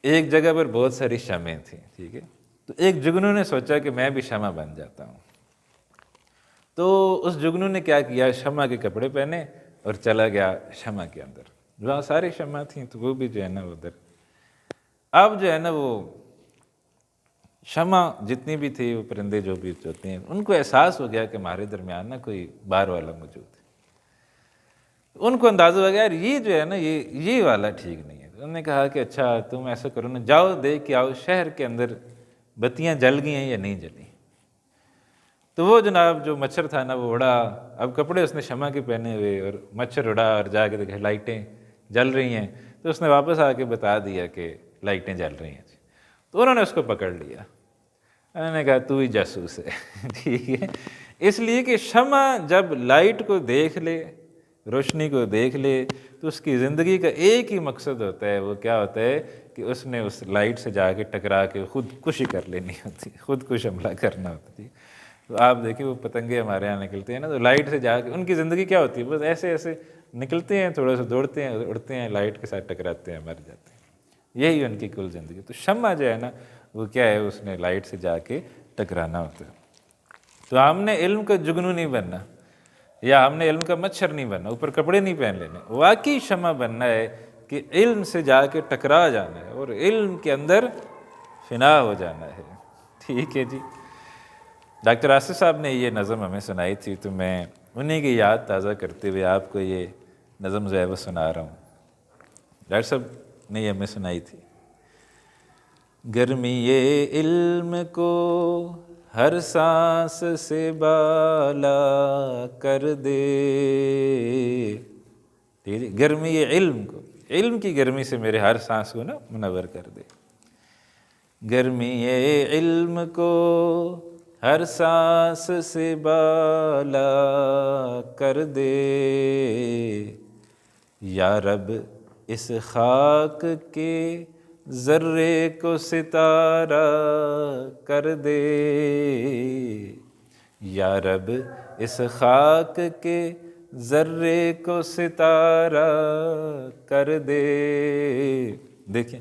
ایک جگہ پر بہت ساری شمعیں تھیں. ٹھیک ہے, تو ایک جگنو نے سوچا کہ میں بھی شمع بن جاتا ہوں. تو اس جگنو نے کیا کیا، شمع کے کپڑے پہنے اور چلا گیا شمع کے اندر، جہاں ساری شمع تھیں تو وہ بھی جو ہے نا ادھر۔ اب جو ہے نا وہ شمع جتنی بھی تھی، وہ پرندے جو بھی ہوتے ہیں، ان کو احساس ہو گیا کہ ہمارے درمیان نا کوئی بار والا موجود ہے۔ ان کو اندازہ ہو گیا یار یہ جو ہے نا یہ والا ٹھیک نہیں ہے۔ انہوں نے کہا کہ اچھا تم ایسا کرو نا، جاؤ دیکھ کے آؤ شہر کے اندر بتیاں جل گئی ہیں یا نہیں جلی۔ تو وہ جناب جو مچھر تھا نا وہ اڑا، اب کپڑے اس نے شمع کے پہنے ہوئے، اور مچھر اڑا اور جا کے دیکھا لائٹیں جل رہی ہیں، تو اس نے واپس آ کے بتا دیا کہ لائٹیں جل رہی ہیں۔ تو انہوں نے اس کو پکڑ لیا، انہوں نے کہا تو ہی جاسوس ہے ٹھیک ہے، اس لیے کہ شمع جب لائٹ کو دیکھ لے، روشنی کو دیکھ لے، تو اس کی زندگی کا ایک ہی مقصد ہوتا ہے، وہ کیا ہوتا ہے کہ اس نے اس لائٹ سے جا کے ٹکرا کے خود کشی کر لینی ہوتی، خود کش حملہ کرنا ہوتا ہے۔ تو آپ دیکھیں وہ پتنگے ہمارے یہاں نکلتے ہیں نا، تو لائٹ سے جا کے ان کی زندگی کیا ہوتی ہے، بس ایسے ایسے نکلتے ہیں، تھوڑا سا دوڑتے ہیں، اڑتے ہیں، لائٹ کے ساتھ ٹکراتے ہیں، مر جاتے ہیں، یہی ان کی کل زندگی۔ تو شمع جو ہے نا وہ کیا ہے، اس نے لائٹ سے جا کے ٹکرانا ہوتا ہے۔ تو ہم نے علم کا جگنو نہیں بننا، یا ہم نے علم کا مچھر نہیں بننا، اوپر کپڑے نہیں پہن لینے، واقعی شمع بننا ہے کہ علم سے جا کے ٹکرا جانا ہے اور علم کے اندر فنا ہو جانا ہے، ٹھیک ہے جی۔ ڈاکٹر آصف صاحب نے یہ نظم ہمیں سنائی تھی، تو میں انہیں کی یاد تازہ کرتے ہوئے آپ کو یہ نظم جو ہے وہ سنا رہا ہوں۔ ڈاکٹر صاحب نے یہ ہمیں سنائی تھی: گرمی یہ علم کو ہر سانس سے بالا کر دے، ٹھیک ہے، گرمی یہ علم کو، علم کی گرمی سے میرے ہر سانس کو نا منور کر دے، گرمی یہ علم کو ہر سانس سے بالا کر دے، یا رب اس خاک کے ذرے کو ستارہ کر دے، یا رب اس خاک کے ذرے کو ستارہ کر دے۔ دیکھیں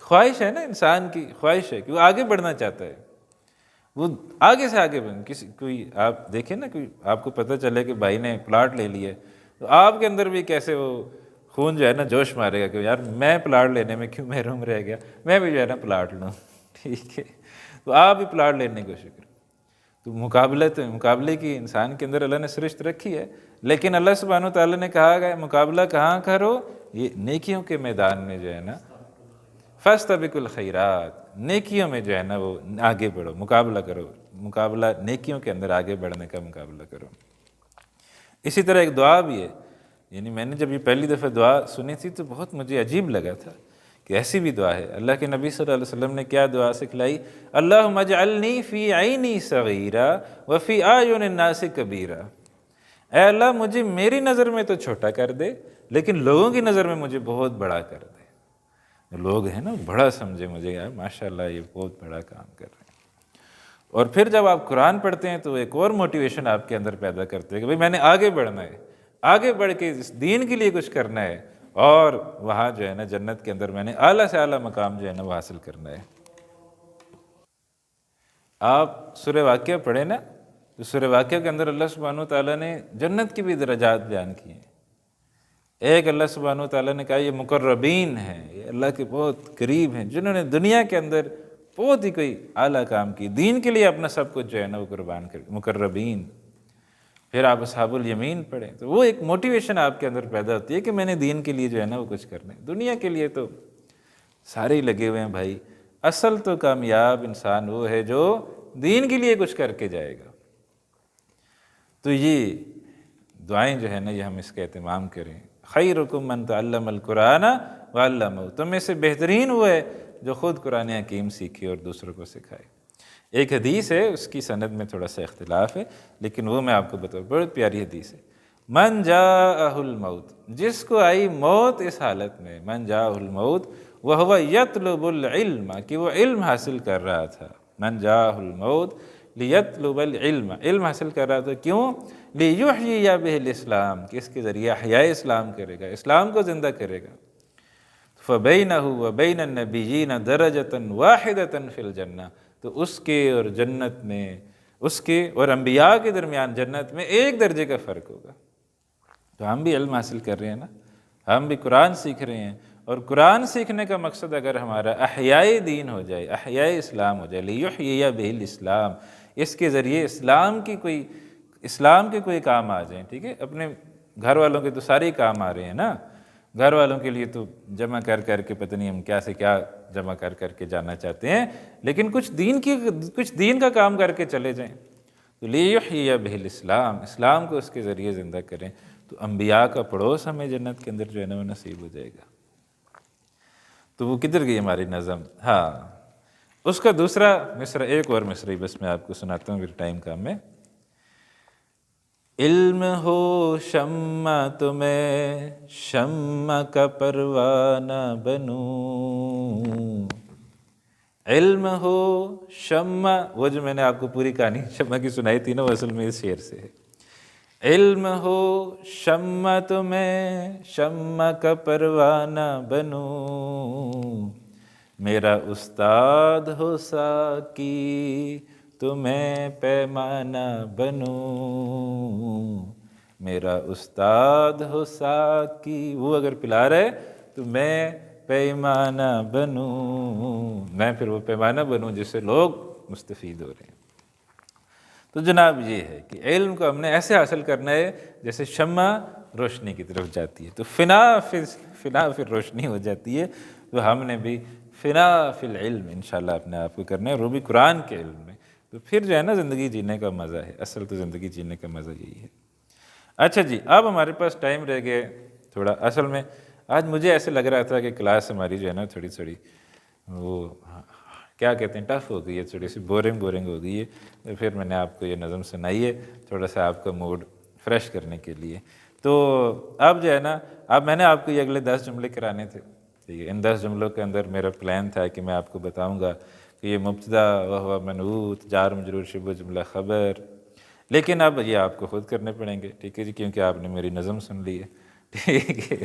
خواہش ہے نا، انسان کی خواہش ہے کہ وہ آگے بڑھنا چاہتا ہے، وہ آگے سے آگے بڑھنا۔ کوئی آپ دیکھیں نا، کوئی آپ کو پتہ چلے کہ بھائی نے پلاٹ لے لیا، تو آپ کے اندر بھی کیسے وہ خون جو ہے نا جوش مارے گا کہ یار میں پلاٹ لینے میں کیوں محروم رہ گیا، میں بھی جو ہے نا پلاٹ لوں، ٹھیک ہے۔ تو آپ بھی پلاٹ لینے کی کوشش کریں۔ تو مقابلے کی انسان کے اندر اللہ نے سرشت رکھی ہے، لیکن اللہ سبحانہ و تعالیٰ نے کہا گیا مقابلہ کہاں کرو، یہ نیکیوں کے میدان میں جو ہے نا، فاستبقوا الخیرات، نیکیوں میں جو ہے نا وہ آگے بڑھو، مقابلہ کرو، مقابلہ نیکیوں کے اندر آگے بڑھنے کا مقابلہ کرو۔ اسی طرح ایک دعا بھی ہے، یعنی میں نے جب یہ پہلی دفعہ دعا سنی تھی تو بہت مجھے عجیب لگا تھا کہ ایسی بھی دعا ہے۔ اللہ کے نبی صلی اللہ علیہ وسلم نے کیا دعا سکھلائی؟ اللہم اجعلنی فی عینی صغیرا وفی اعین الناس کبیرا، اے اللہ مجھے میری نظر میں تو چھوٹا کر دے، لیکن لوگوں کی نظر میں مجھے بہت بڑا کر دے۔ لوگ ہیں نا بڑا سمجھے مجھے، یار ماشاءاللہ یہ بہت بڑا کام کر رہے ہیں۔ اور پھر جب آپ قرآن پڑھتے ہیں تو ایک اور موٹیویشن آپ کے اندر پیدا کرتے ہیں کہ بھئی میں نے آگے بڑھنا ہے، آگے بڑھ کے اس دین کے لیے کچھ کرنا ہے، اور وہاں جو ہے نا جنت کے اندر میں نے اعلیٰ سے اعلیٰ مقام جو ہے نا وہ حاصل کرنا ہے۔ آپ سورہ واقعہ پڑھیں نا، تو سورہ واقعہ کے اندر اللہ سبحانہ وتعالیٰ نے جنت کی بھی درجات بیان کی ہیں۔ ایک اللہ سبحانہ وتعالیٰ نے کہا یہ مقربین ہیں، یہ اللہ کے بہت قریب ہیں، جنہوں نے دنیا کے اندر بہت ہی کوئی اعلیٰ کام کی، دین کے لیے اپنا سب کچھ جو ہے نا وہ قربان کر، مقربین۔ پھر آپ اصحاب الیمین پڑھیں تو وہ ایک موٹیویشن آپ کے اندر پیدا ہوتی ہے کہ میں نے دین کے لیے جو ہے نا وہ کچھ کرنا ہے۔ دنیا کے لیے تو سارے ہی لگے ہوئے ہیں بھائی، اصل تو کامیاب انسان وہ ہے جو دین کے لیے کچھ کر کے جائے گا۔ تو یہ دعائیں جو ہے نا یہ ہم اس کا اہتمام کریں۔ خیرکم من تعلم القرآن وعلمہ، تم میں سے بہترین وہ ہے جو خود قرآن حکیم سیکھے اور دوسروں کو سکھائے۔ ایک حدیث ہے، اس کی سند میں تھوڑا سا اختلاف ہے، لیکن وہ میں آپ کو بتاؤں، بہت پیاری حدیث ہے۔ من جاءہ الموت، جس کو آئی موت اس حالت میں، من جاءہ الموت وہو یطلب العلم، کہ وہ علم حاصل کر رہا تھا، من جاءہ الموت لیطلب العلم، علم حاصل کر رہا تھا، کیوں؟ لیحیی بہ الاسلام، کہ اس کے ذریعے احیاء اسلام کرے گا، اسلام کو زندہ کرے گا۔ فبینہ وبین النبیین درجۃ واحدۃ فی الجنہ، تو اس کے اور جنت میں اس کے اور انبیاء کے درمیان جنت میں 1 درجے کا فرق ہوگا۔ تو ہم بھی علم حاصل کر رہے ہیں نا، ہم بھی قرآن سیکھ رہے ہیں، اور قرآن سیکھنے کا مقصد اگر ہمارا احیاء دین ہو جائے، احیاء اسلام ہو جائے، لیحیی بہ الاسلام، اس کے ذریعے اسلام کے کوئی کام آ جائیں، ٹھیک ہے۔ اپنے گھر والوں کے تو سارے کام آ رہے ہیں نا، گھر والوں کے لیے تو جمع کر کے پتہ نہیں ہم کیا سے کیا جمع کر کے جانا چاہتے ہیں، لیکن کچھ دین کا کام کر کے چلے جائیں۔ تو لیحیی بہ الاسلام، اسلام کو اس کے ذریعے زندہ کریں، تو انبیاء کا پڑوس ہمیں جنت کے اندر جو ہے نا وہ نصیب ہو جائے گا۔ تو وہ کدھر گئی ہماری نظم؟ ہاں، اس کا دوسرا مصرع، ایک اور مصرع بس میں آپ کو سناتا ہوں، پھر ٹائم کام ہے۔ علم ہو شمع تو میں شمع کا پروانہ بنوں، علم ہو شمع، وہ جو میں نے آپ کو پوری کہانی شمع کی سنائی تھی نا، وہ اصل میں اس شعر سے ہے۔ علم ہو شمع تو میں شمع کا پروانہ بنوں، میرا استاد ہو ساقی تو میں پیمانہ بنوں، میرا استاد ہو ساقی، وہ اگر پلا رہے تو میں پیمانہ بنوں، میں پھر وہ پیمانہ بنوں جس سے لوگ مستفید ہو رہے ہیں۔ تو جناب یہ ہے کہ علم کو ہم نے ایسے حاصل کرنا ہے جیسے شمع روشنی کی طرف جاتی ہے، تو فنا پھر روشنی ہو جاتی ہے۔ تو ہم نے بھی فنا فی العلم انشاءاللہ اپنے آپ کو کرنا ہے، اور وہ بھی قرآن کے علم میں، تو پھر جو ہے نا زندگی جینے کا مزہ ہے، اصل تو زندگی جینے کا مزہ یہی ہے۔ اچھا جی، اب ہمارے پاس ٹائم رہ گیا تھوڑا۔ اصل میں آج مجھے ایسے لگ رہا تھا کہ کلاس ہماری جو ہے نا تھوڑی وہ کیا کہتے ہیں ٹف ہو گئی ہے، تھوڑی سی بورنگ ہو گئی ہے، تو پھر میں نے آپ کو یہ نظم سنائی ہے تھوڑا سا آپ کا موڈ فریش کرنے کے لیے۔ تو اب جو ہے نا، اب میں نے آپ کو یہ اگلے 10 جملے کرانے تھے، ٹھیک ہے۔ ان 10 جملوں کے اندر میرا پلان تھا کہ میں آپ کو بتاؤں گا کہ یہ مبتدا وہو منعوت، جار مجرور شبہ جملہ خبر، لیکن اب یہ آپ کو خود کرنے پڑیں گے، ٹھیک ہے جی، کیونکہ آپ نے میری نظم سن لی ہے، ٹھیک ہے۔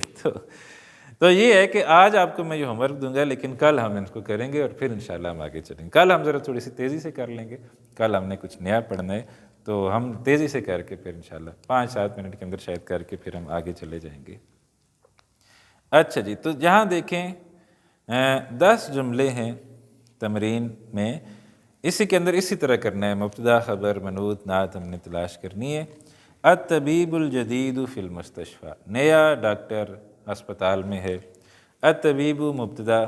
تو یہ ہے کہ آج آپ کو میں یہ ہوم ورک دوں گا، لیکن کل ہم ان کو کریں گے اور پھر انشاءاللہ ہم آگے چلیں گے۔ کل ہم ذرا تھوڑی سی تیزی سے کر لیں گے، کل ہم نے کچھ نیا پڑھنا ہے، تو ہم تیزی سے کر کے پھر انشاءاللہ 5-7 منٹ کے اندر شاید کر کے پھر ہم آگے چلے جائیں گے۔ اچھا جی، تو جہاں دیکھیں 10 جملے ہیں تمرین میں، اسی کے اندر اسی طرح کرنا ہے، مبتدا خبر منعوت نعت ہم نے تلاش کرنی ہے۔ الطبیب الجدید فی المستشفیٰ، نیا ڈاکٹر ہسپتال میں ہے۔ الطبیب مبتدا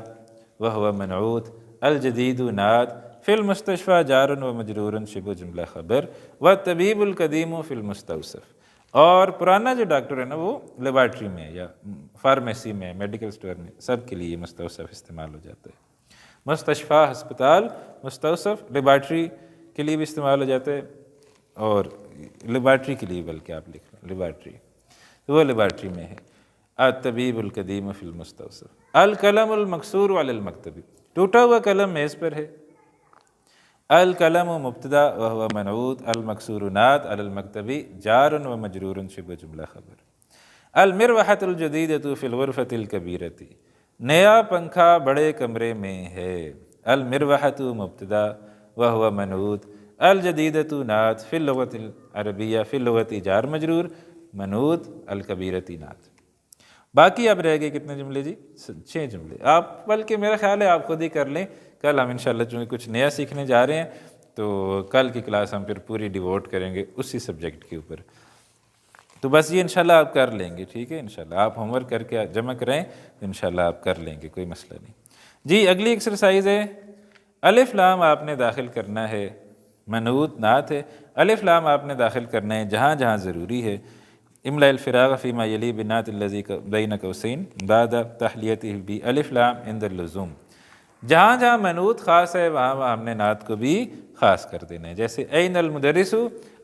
وہو منعوت، الجدید نعت، فی المستشفیٰ جار و مجرور شبہ جملہ خبر، والطبیب القدیم فی المستوصف، اور پرانا جو ڈاکٹر ہے نا وہ لیبارٹری میں یا فارمیسی میں، میڈیکل سٹور میں، سب کے لیے مستوصف استعمال ہو جاتا ہے۔ مستشفیٰ ہسپتال، مستوصف لیبارٹری کے لیے بھی استعمال ہو جاتا ہے، اور لیبارٹری کے لیے بلکہ آپ لکھ لیں لیبارٹری، تو وہ لیبارٹری میں ہے۔ الطبیب القدیم فی المستوصف، القلم المکسور علی المکتب، ٹوٹا ہوا قلم میز پر ہے۔ القلم مبتدا وہو منعوت، المکسور نعت، علی المکتب جار و مجرور شبہ جملہ خبر۔ المروحۃ الجدیدۃ فی الغرفۃ الکبیرۃ، نیا پنکھا بڑے کمرے میں ہے۔ المروحۃ مبتدا وہو منعوت، الجدیدۃ نعت، فی اللغۃ العربیہ، فی اللغۃ جار مجرور، منعوت، الکبیرۃ نعت۔ باقی اب رہ گئے کتنے جملے جی؟ 6 جملے۔ آپ بلکہ میرا خیال ہے آپ خود ہی کر لیں، کل ہم انشاءاللہ چونکہ کچھ نیا سیکھنے جا رہے ہیں، تو کل کی کلاس ہم پھر پوری ڈیووٹ کریں گے اسی سبجیکٹ کے اوپر، تو بس یہ انشاءاللہ آپ کر لیں گے، ٹھیک ہے۔ انشاءاللہ آپ ہوم ورک کر کے جمع کریں تو انشاءاللہ آپ کر لیں گے، کوئی مسئلہ نہیں جی۔ اگلی ایکسرسائز ہے، الف لام آپ نے داخل کرنا ہے، منعوت نعت ہے، الف لام آپ نے داخل کرنا ہے جہاں جہاں ضروری ہے۔ املأ الفراغ فيما يلي بالنعت الذي بين قوسين بعد تحلیته بالف لام عند اللزوم، جہاں جہاں منعوت خاص ہے وہاں ہم نے نعت کو بھی خاص کر دینا ہے۔ جیسے این المدرس،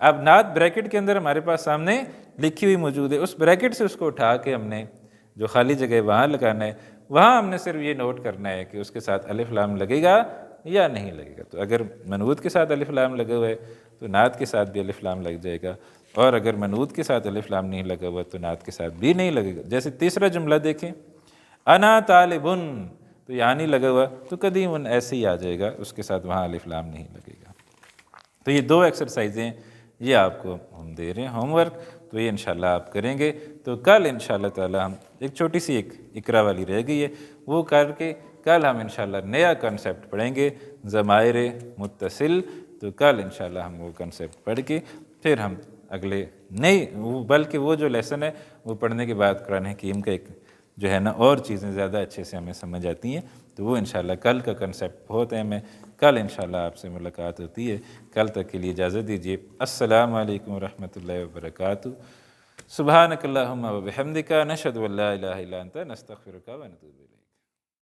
اب نعت بریکٹ کے اندر ہمارے پاس سامنے لکھی ہوئی موجود ہے، اس بریکٹ سے اس کو اٹھا کے ہم نے جو خالی جگہ وہاں لگانا ہے، وہاں ہم نے صرف یہ نوٹ کرنا ہے کہ اس کے ساتھ الف لام لگے گا یا نہیں لگے گا۔ تو اگر منعوت کے ساتھ الف لام لگا ہوا ہے تو نعت کے ساتھ بھی الف لام لگ جائے گا، اور اگر منعوت کے ساتھ الف لام نہیں لگا ہوا تو نعت کے ساتھ بھی نہیں لگے گا۔ جیسے تیسرا جملہ دیکھیں، انا طالبن، تو یعنی لگا ہوا تو قدیم ایسے ہی آ جائے گا، اس کے ساتھ وہاں الف لام نہیں لگے گا۔ تو یہ 2 ایکسرسائزیں یہ آپ کو ہم دے رہے ہیں ہوم ورک، تو یہ انشاءاللہ آپ کریں گے تو کل انشاءاللہ تعالی ہم ایک چھوٹی سی ایک اقرا والی رہ گئی ہے وہ کر کے کل ہم انشاءاللہ نیا کنسیپٹ پڑھیں گے ضمائر متصل، تو کل انشاءاللہ ہم وہ کنسیپٹ پڑھ کے پھر ہم اگلے بلکہ وہ جو لیسن ہے وہ پڑھنے کے بعد قرآن حکیم کا ایک جو ہے نا اور چیزیں زیادہ اچھے سے ہمیں سمجھ آتی ہیں، تو وہ انشاءاللہ کل کا کنسیپٹ بہت اہم ہے، کل انشاءاللہ آپ سے ملاقات ہوتی ہے، کل تک کے لیے اجازت دیجیے، السلام علیکم ورحمۃ اللہ وبرکاتہ، سبحانک اللہم وبحمدک نشہد ان لا الہ الا انت نستغفرک ونتوب الیک۔